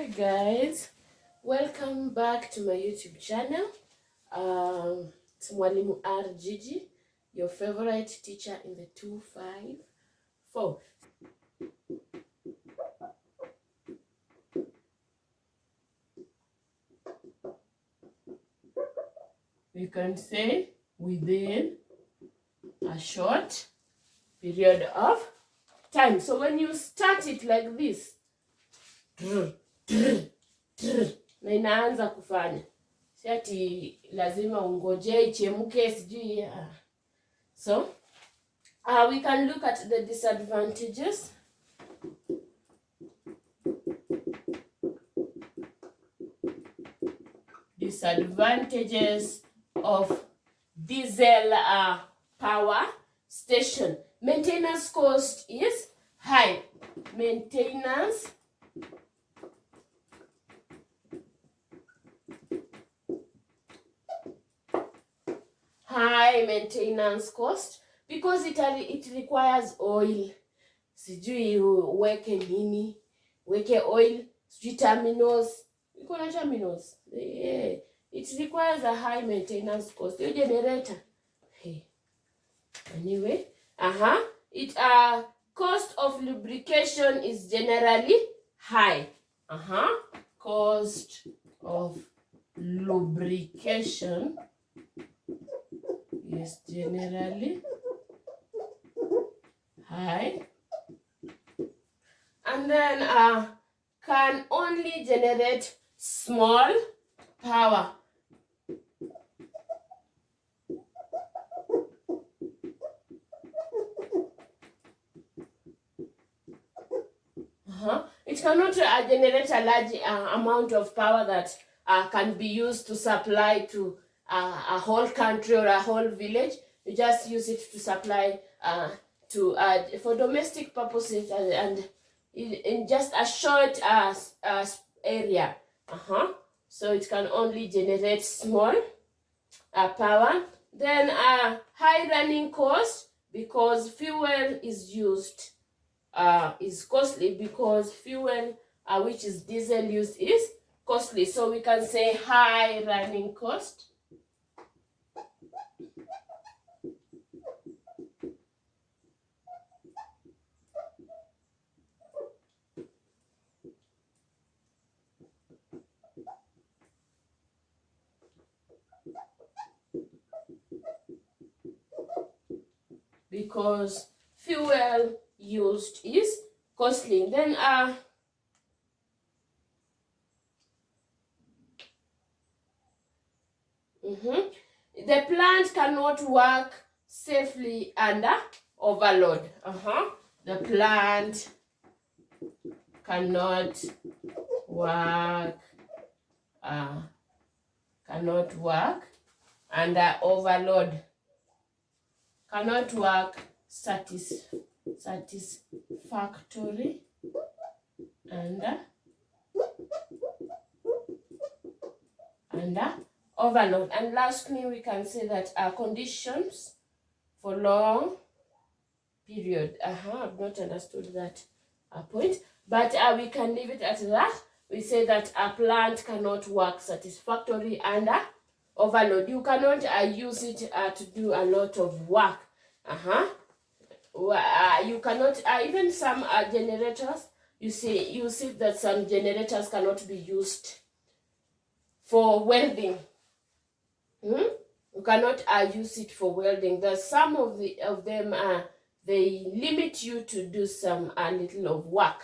Hi guys, welcome back to my YouTube channel. It's Mwalimu R Gigi, your favorite teacher in the 254. We can say within a short period of time. So when you start it like this, na inaanza kufanya, si ati lazima ungoje ichemke sijui. So we can look at the disadvantages. Disadvantages of diesel power station. Maintenance cost is high. Maintenance cost because it requires oil. Sijui uweke nini, weke oil, sijui terminals. Iko na terminals. Yeah. It requires a high maintenance cost. Your generator. Hey. Anyway, it cost of lubrication is generally high. Cost of lubrication is generally high. And then can only generate small power. It cannot generate a large amount of power that can be used to supply to a whole country or a whole village. You just use it to supply for domestic purposes and in just a short area. So it can only generate small power. Then high running cost because fuel is used is costly, because fuel which is diesel use is costly. So we can say high running cost. Because fuel used is costly. Then the plant cannot work safely under overload. The plant cannot work under overload. Cannot work satisfactory under overload. And lastly, we can say that conditions for long period. I've not understood that point, but we can leave it at that. We say that a plant cannot work satisfactorily under overload. You cannot use it to do a lot of work. You cannot even some generators. You see that some generators cannot be used for welding. You cannot use it for welding. There's some of them they limit you to do some little of work.